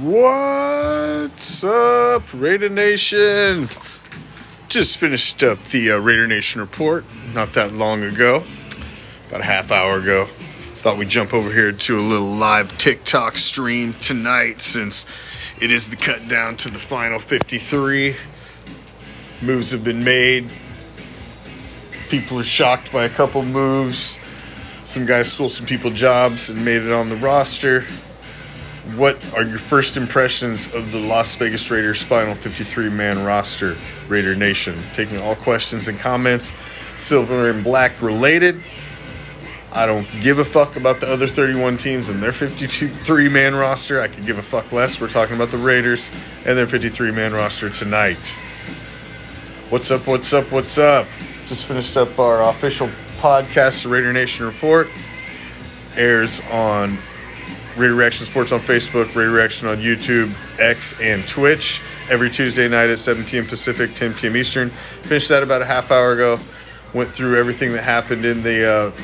What's up, Raider Nation? Just finished up the Raider Nation report not that long ago, about a half hour ago. Thought we'd jump over here to a little live TikTok stream tonight since it is the cut down to the final 53. Moves have been made. People are shocked by a couple moves. Some guys stole some people's jobs and made it on the roster. What are your first impressions of the Las Vegas Raiders' final 53-man roster, Raider Nation? Taking all questions and comments, silver and black related. I don't give a fuck about the other 31 teams and their 53-man roster. I could give a fuck less. We're talking about the Raiders and their 53-man roster tonight. What's up, what's up, what's up? Just finished up our official podcast, the Raider Nation Report. Airs on Raider Reaction Sports on Facebook, Raider Reaction on YouTube, X, and Twitch every Tuesday night at 7 p.m. Pacific, 10 p.m. Eastern. Finished that about a half hour ago. Went through everything that happened in the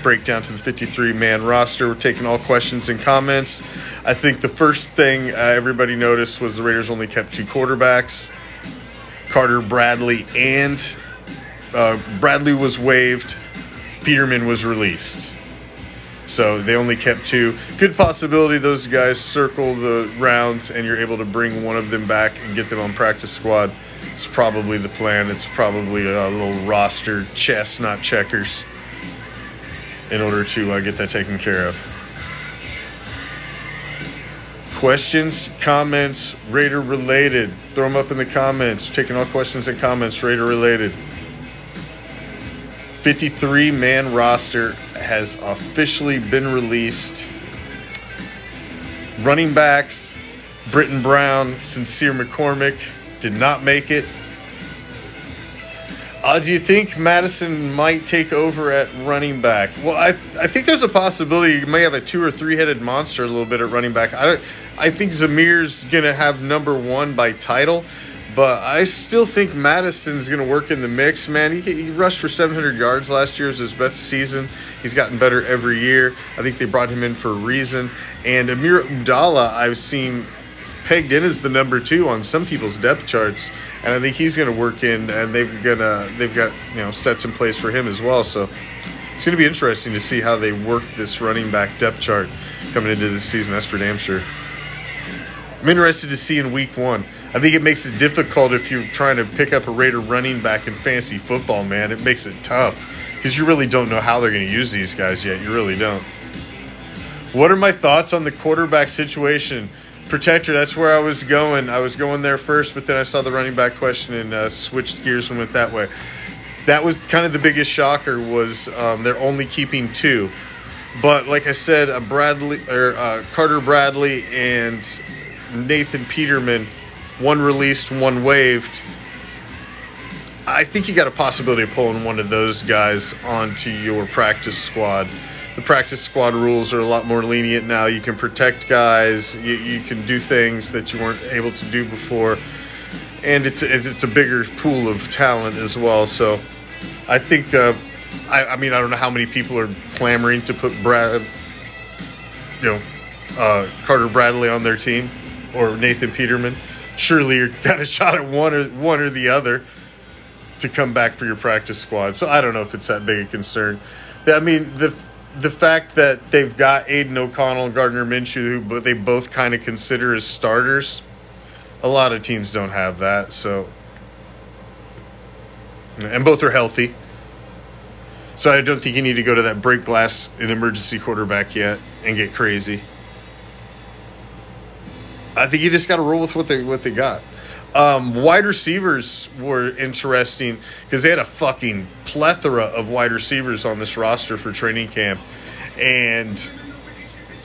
breakdown to the 53-man roster. We're taking all questions and comments. I think the first thing everybody noticed was the Raiders only kept two quarterbacks, Carter Bradley, and Bradley was waived. Peterman was released. So they only kept two. Good possibility those guys circle the rounds and you're able to bring one of them back and get them on practice squad. It's probably the plan. It's probably a little roster chess, not checkers, in order to get that taken care of. Questions, comments, Raider related. Throw them up in the comments. Taking all questions and comments, Raider related. 53-man roster has officially been released. Running backs, Britton Brown, Sincere McCormick did not make it. Do you think Madison might take over at running back? Well, I think there's a possibility you may have a 2 or 3-headed monster a little bit at running back. I think Zamir's going to have number one by title. But I still think Madison's going to work in the mix, man. He rushed for 700 yards last year. It was his best season. He's gotten better every year. I think they brought him in for a reason. And Amir Abdallah, I've seen pegged in as the number 2 on some people's depth charts. And I think he's going to work in, and they've got sets in place for him as well. So it's going to be interesting to see how they work this running back depth chart coming into this season. That's for damn sure. I'm interested to see in week 1. I think it makes it difficult if you're trying to pick up a Raider running back in fantasy football, man. It makes it tough because you really don't know how they're going to use these guys yet. You really don't. What are my thoughts on the quarterback situation? Protector, that's where I was going. I was going there first, but then I saw the running back question and switched gears and went that way. That was kind of the biggest shocker was they're only keeping 2. But like I said, Carter Bradley and Nathan Peterman, one released, one waived. I think you got a possibility of pulling one of those guys onto your practice squad. The practice squad rules are a lot more lenient now. You can protect guys. You can do things that you weren't able to do before. And it's a bigger pool of talent as well. So I think, I don't know how many people are clamoring to put Carter Bradley on their team or Nathan Peterman. Surely you got a shot at one or the other to come back for your practice squad. So I don't know if it's that big a concern. I mean, the fact that they've got Aiden O'Connell and Gardner Minshew, who they both kind of consider as starters, a lot of teams don't have that. So, and both are healthy. So I don't think you need to go to that break glass in emergency quarterback yet and get crazy. I think you just got to roll with what they got. Wide receivers were interesting because they had a fucking plethora of wide receivers on this roster for training camp. And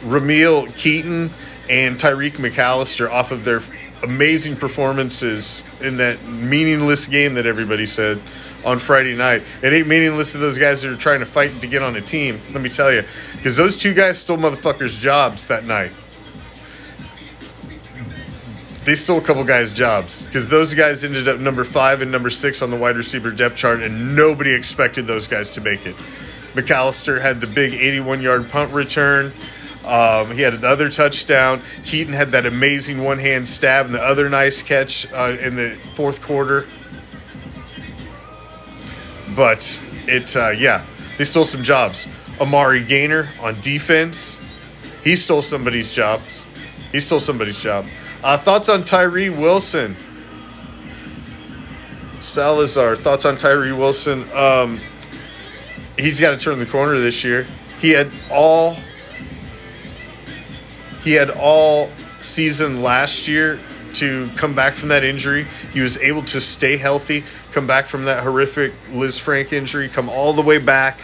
Ramil Keaton and Tyreek McAllister, off of their amazing performances in that meaningless game that everybody said on Friday night. It ain't meaningless to those guys that are trying to fight to get on a team, let me tell you. Because those two guys stole motherfuckers' jobs that night. They stole a couple guys' jobs because those guys ended up number 5 and number 6 on the wide receiver depth chart, and nobody expected those guys to make it. McAllister had the big 81-yard punt return. He had the other touchdown. Keaton had that amazing one-hand stab and the other nice catch in the fourth quarter. But they stole some jobs. Amari Gaynor on defense, he stole somebody's jobs. Thoughts on Tyree Wilson? Salazar, thoughts on Tyree Wilson? He's got to turn the corner this year. He had all season last year to come back from that injury. He was able to stay healthy, come back from that horrific Liz Frank injury, come all the way back,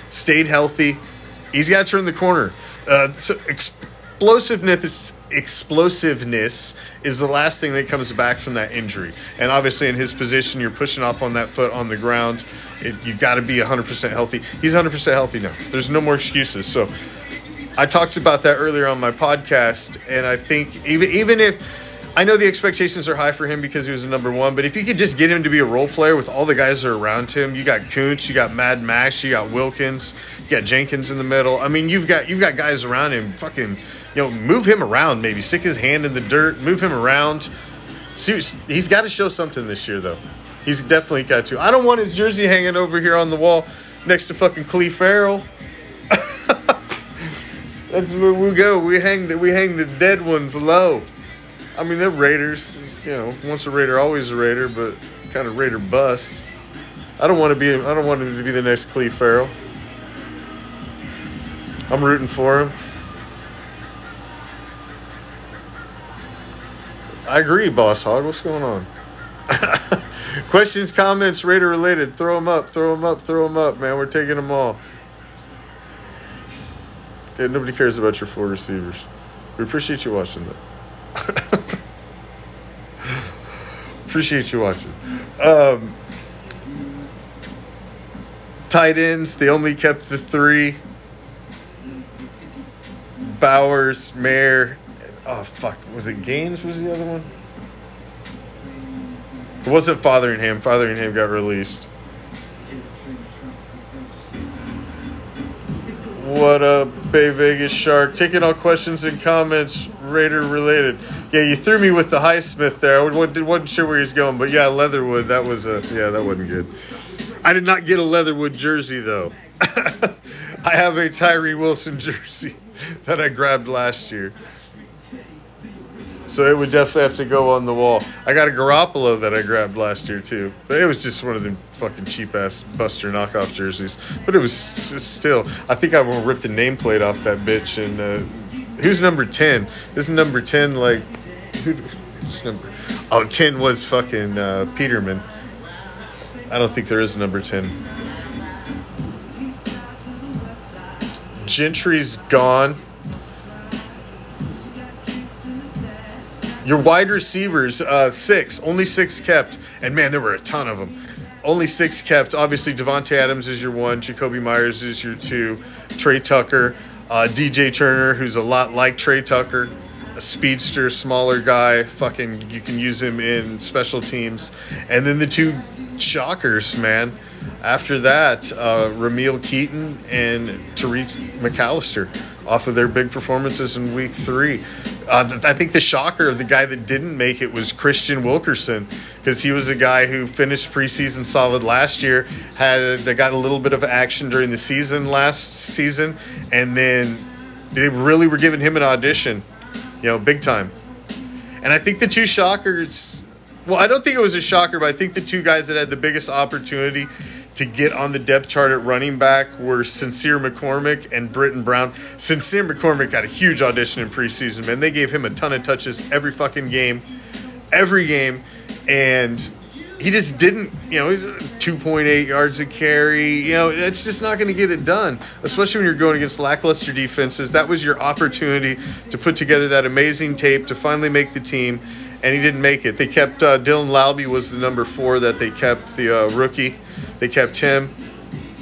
stayed healthy. He's got to turn the corner. So explosiveness is the last thing that comes back from that injury. And obviously in his position, you're pushing off on that foot on the ground. You've got to be 100% healthy. He's 100% healthy now. There's no more excuses. So I talked about that earlier on my podcast, and I think even if I know the expectations are high for him because he was the number one, but if you could just get him to be a role player with all the guys that are around him, you got Kuntz, you got Mad Max, you got Wilkins, you got Jenkins in the middle. I mean, you've got guys around him. Fucking, move him around. Maybe stick his hand in the dirt, move him around. He's got to show something this year, though. He's definitely got to. I don't want his jersey hanging over here on the wall next to fucking Cleve Farrell. That's where we go. We hang the dead ones low. I mean, they're Raiders. Once a Raider, always a Raider, but kind of Raider bust. I don't want him to be the next Cleve Farrell. I'm rooting for him. I agree, Boss Hog. What's going on? Questions, comments, Raider related. Throw them up, man. We're taking them all. Yeah, nobody cares about your 4 receivers. We appreciate you watching, though. Appreciate you watching. Tight ends, they only kept the 3. Bowers, Mayer. Oh, fuck. Was it Gaines was the other one? It wasn't Fotheringham. Fotheringham got released. What up, Bay Vegas Shark? Taking all questions and comments Raider related. Yeah, you threw me with the Highsmith there. I wasn't sure where he's going, but yeah, Leatherwood. That wasn't good. I did not get a Leatherwood jersey though. I have a Tyree Wilson jersey that I grabbed last year, so it would definitely have to go on the wall. I got a Garoppolo that I grabbed last year too, but it was just one of the fucking cheap ass Buster knockoff jerseys. But it was still. I think I will rip the nameplate off that bitch. And who's number 10? Isn't number 10 like who's number? Oh, 10 was fucking Peterman. I don't think there is a number 10. Gentry's gone. Your wide receivers, 6. Only 6 kept. And, man, there were a ton of them. Only 6 kept. Obviously, Devontae Adams is your 1. Jacoby Myers is your 2. Trey Tucker. DJ Turner, who's a lot like Trey Tucker. A speedster, smaller guy. Fucking, you can use him in special teams. And then the 2 shockers, man. After that, Ramil Keaton and Tariq McAllister off of their big performances in week 3. I think the shocker of the guy that didn't make it was Christian Wilkerson, because he was a guy who finished preseason solid last year, got a little bit of action during the season last season, and then they really were giving him an audition, big time. And I think the 2 shockers, well, I don't think it was a shocker, but I think the 2 guys that had the biggest opportunity to get on the depth chart at running back were Sincere McCormick and Britton Brown. Sincere McCormick got a huge audition in preseason, man. They gave him a ton of touches every fucking game. And he just didn't, he's 2.8 yards a carry. That's just not going to get it done, especially when you're going against lackluster defenses. That was your opportunity to put together that amazing tape to finally make the team, and he didn't make it. They kept Dylan Laube was the number 4 that they kept, the rookie. They kept him,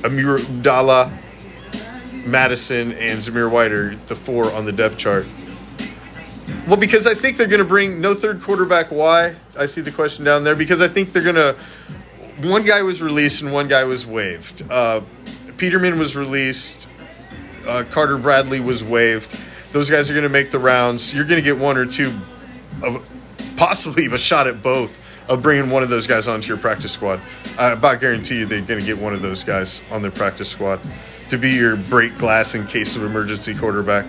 Amir Abdallah, Madison, and Zamir White are the 4 on the depth chart. Well, because I think they're going to bring no third quarterback. Why? I see the question down there. Because I think they're going to – one guy was released and one guy was waived. Peterman was released. Carter Bradley was waived. Those guys are going to make the rounds. You're going to get one or two, of possibly a shot at both, of bringing one of those guys onto your practice squad. I about guarantee you they're going to get one of those guys on their practice squad to be your break glass in case of emergency quarterback.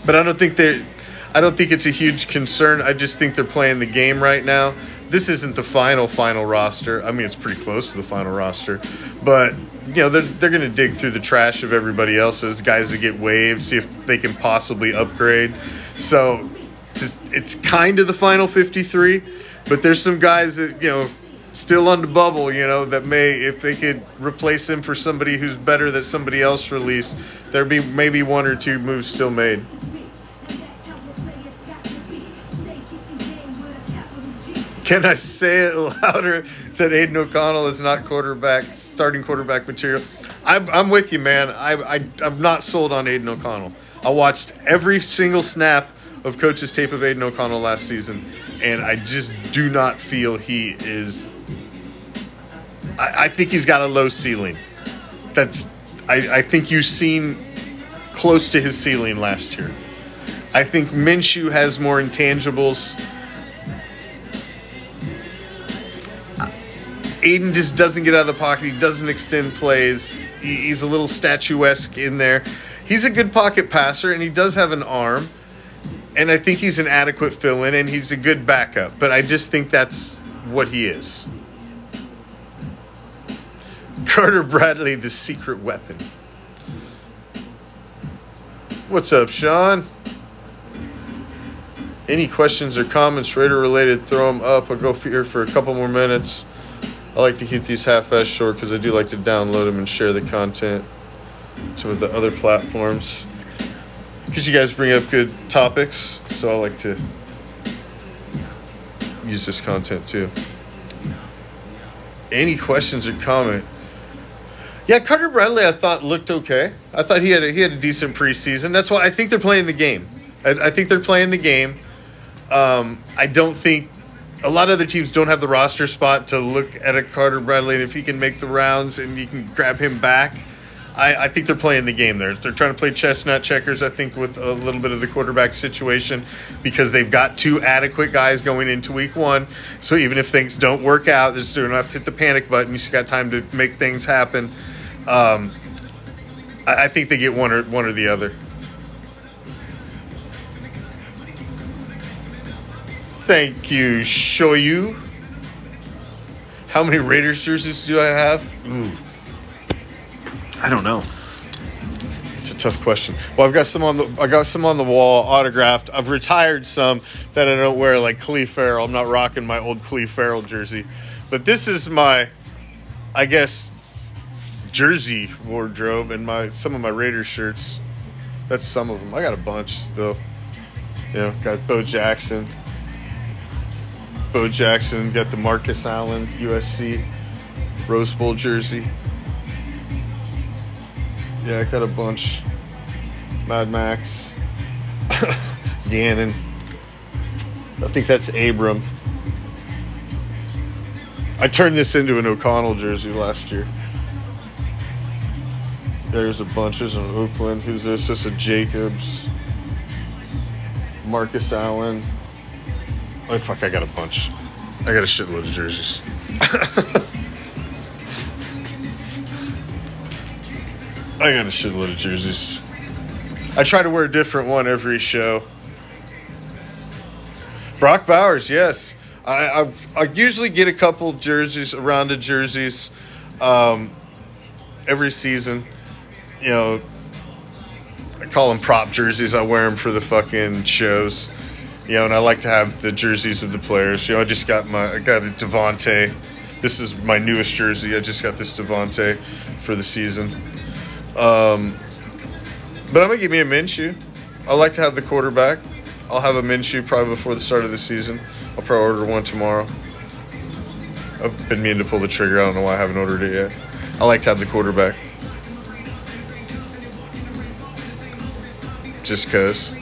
But I don't think it's a huge concern. I just think they're playing the game right now. This isn't the final roster. I mean, it's pretty close to the final roster. But, they're going to dig through the trash of everybody else's, guys that get waived, see if they can possibly upgrade. So it's kind of the final 53. But there's some guys that, still on the bubble, that may, if they could replace him for somebody who's better that somebody else released, there'd be maybe one or two moves still made. Can I say it louder that Aiden O'Connell is not starting quarterback material? I'm with you, man. I'm not sold on Aiden O'Connell. I watched every single snap of coach's tape of Aiden O'Connell last season, and I just do not feel he is. I think he's got a low ceiling. I think you've seen close to his ceiling last year. I think Minshew has more intangibles. Aiden just doesn't get out of the pocket. He doesn't extend plays. He's a little statuesque in there. He's a good pocket passer, and he does have an arm. And I think he's an adequate fill-in, and he's a good backup. But I just think that's what he is. Carter Bradley, the secret weapon. What's up, Sean? Any questions or comments Raider-related, throw them up. I'll go here for a couple more minutes. I like to keep these half-assed short because I do like to download them and share the content to the other platforms. Because you guys bring up good topics, so I like to use this content too. Any questions or comment? Yeah, Carter Bradley I thought looked okay. I thought he had a decent preseason. That's why I think they're playing the game. I think they're playing the game. I don't think a lot of other teams don't have the roster spot to look at a Carter Bradley, and if he can make the rounds and you can grab him back, I think they're playing the game there. They're trying to play chestnut checkers, I think, with a little bit of the quarterback situation because they've got two adequate guys going into week one. So even if things don't work out, they don't have to hit the panic button. You just got time to make things happen. I think they get one or the other. Thank you, Shoyu. How many Raiders jerseys do I have? Ooh, I don't know. It's a tough question. Well, I got some on the wall, autographed. I've retired some that I don't wear, like Cleve Farrell. I'm not rocking my old Cleve Farrell jersey, but this is my, I guess, jersey wardrobe and some of my Raiders shirts. That's some of them. I got a bunch still. Got Bo Jackson. Got the Marcus Allen USC Rose Bowl jersey. Yeah, I got a bunch. Mad Max. Gannon. I think that's Abram. I turned this into an O'Connell jersey last year. There's a bunch. There's an Oakland. Who's this? This is a Jacobs. Marcus Allen. Oh, fuck, I got a bunch. I got a shitload of jerseys. I got a shitload of jerseys. I try to wear a different one every show. Brock Bowers, yes. I usually get a couple jerseys, a round of jerseys every season. I call them prop jerseys. I wear them for the fucking shows. And I like to have the jerseys of the players. I got a Devontae. This is my newest jersey. I just got this Devontae for the season. But I'm going to give me a Minshew. I like to have the quarterback. I'll have a Minshew probably before the start of the season. I'll probably order one tomorrow. I've been meaning to pull the trigger. I don't know why I haven't ordered it yet. I like to have the quarterback. Just because.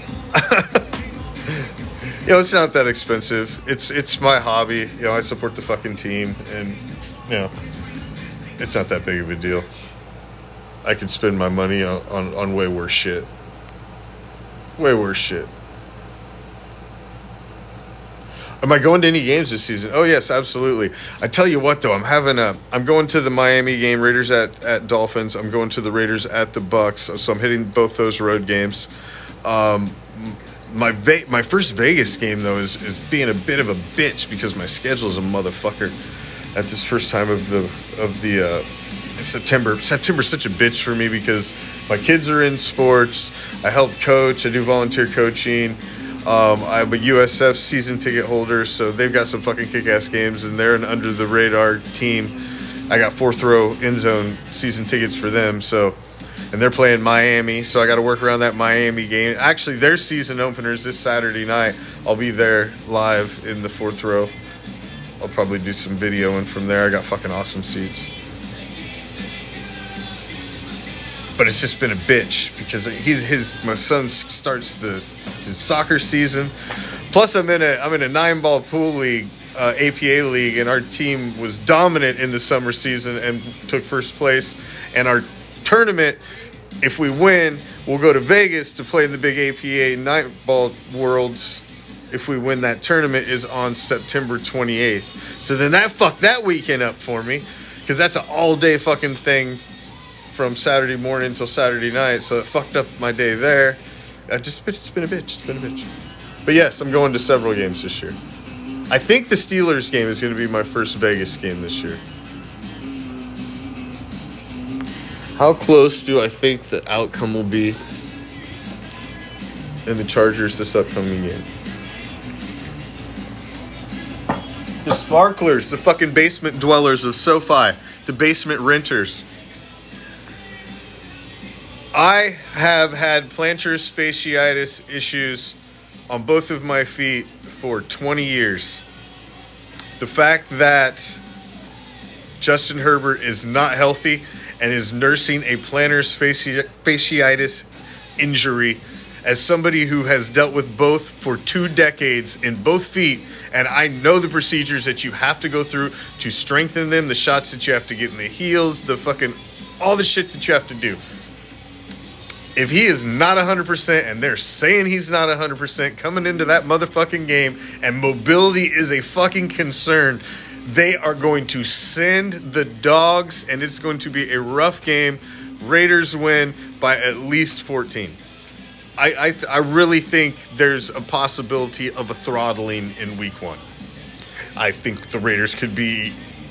It's not that expensive. It's my hobby. I support the fucking team, and it's not that big of a deal. I could spend my money on way worse shit. Way worse shit. Am I going to any games this season? Oh, yes, absolutely. I tell you what, though, I'm going to the Miami game, Raiders at Dolphins. I'm going to the Raiders at the Bucks, so I'm hitting both those road games. My first Vegas game, though, is being a bit of a bitch because my schedule is a motherfucker at this first time of the September. September's such a bitch for me because my kids are in sports. I help coach. I do volunteer coaching. I'm a USF season ticket holder, so they've got some fucking kick-ass games, and they're an under-the-radar team. I got fourth row end zone season tickets for them, and they're playing Miami, so I got to work around that Miami game. Actually, their season openers this Saturday night. I'll be there live in the fourth row. I'll probably do some videoing from there. I got fucking awesome seats. But it's just been a bitch because my son starts the soccer season. Plus, I'm in a 9-ball pool league, APA league, and our team was dominant in the summer season and took first place. And our tournament, if we win, we'll go to Vegas to play in the big APA 9-ball Worlds. If we win that tournament, is on September 28th. So then that fucked that weekend up for me because that's an all-day fucking thing from Saturday morning until Saturday night, so it fucked up my day there. It's been a bitch. But yes, I'm going to several games this year. I think the Steelers game is going to be my first Vegas game this year. How close do I think the outcome will be in the Chargers this upcoming game? The sparklers, the fucking basement dwellers of SoFi, the basement renters. I have had plantar fasciitis issues on both of my feet for 20 years. The fact that Justin Herbert is not healthy and is nursing a plantar fasciitis injury, as somebody who has dealt with both for 2 decades in both feet, and I know the procedures that you have to go through to strengthen them, the shots that you have to get in the heels, all the shit that you have to do. If he is not 100%, and they're saying he's not 100% coming into that motherfucking game, and mobility is a fucking concern, they are going to send the dogs, and it's going to be a rough game. Raiders win by at least 14. I really think there's a possibility of a throttling in week 1. I think the Raiders could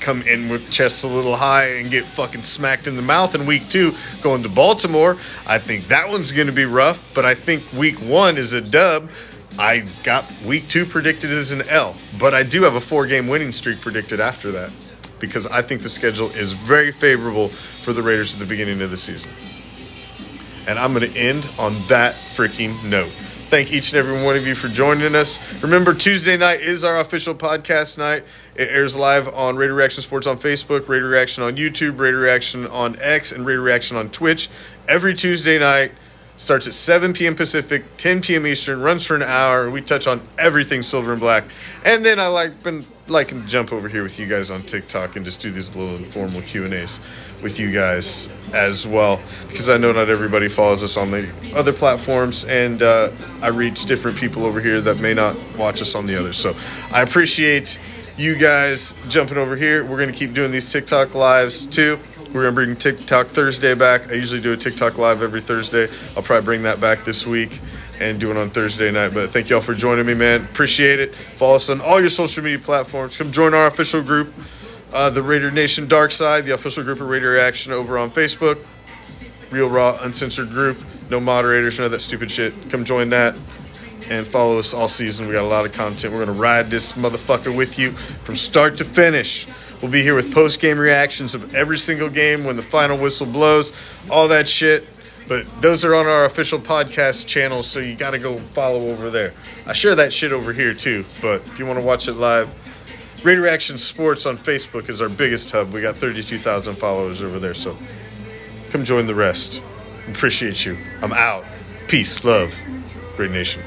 come in with chests a little high and get fucking smacked in the mouth in week 2 going to Baltimore. I think that one's going to be rough, but I think week 1 is a dub. I got week 2 predicted as an L, but I do have a 4-game winning streak predicted after that because I think the schedule is very favorable for the Raiders at the beginning of the season. And I'm going to end on that freaking note. Thank each and every one of you for joining us. Remember, Tuesday night is our official podcast night. It airs live on Raider Reaction Sports on Facebook, Raider Reaction on YouTube, Raider Reaction on X, and Raider Reaction on Twitch. Every Tuesday night. Starts at 7 p.m. Pacific, 10 p.m. Eastern, runs for an hour. We touch on everything silver and black. And then I been liking to jump over here with you guys on TikTok and just do these little informal Q&As with you guys as well. Because I know not everybody follows us on the other platforms. And I reach different people over here that may not watch us on the others. So I appreciate you guys jumping over here. We're going to keep doing these TikTok lives too. We're going to bring TikTok Thursday back. I usually do a TikTok live every Thursday. I'll probably bring that back this week and do it on Thursday night. But thank y'all for joining me, man. Appreciate it. Follow us on all your social media platforms. Come join our official group, the Raider Nation Dark Side, the official group of Raider Reaction over on Facebook. Real, raw, uncensored group. No moderators, none of that stupid shit. Come join that and follow us all season. We got a lot of content. We're going to ride this motherfucker with you from start to finish. We'll be here with post-game reactions of every single game when the final whistle blows, all that shit. But those are on our official podcast channel, so you got to go follow over there. I share that shit over here too, but if you want to watch it live, Raider Reaction Sports on Facebook is our biggest hub. We got 32,000 followers over there, so come join the rest. Appreciate you. I'm out. Peace, love, Raider Nation.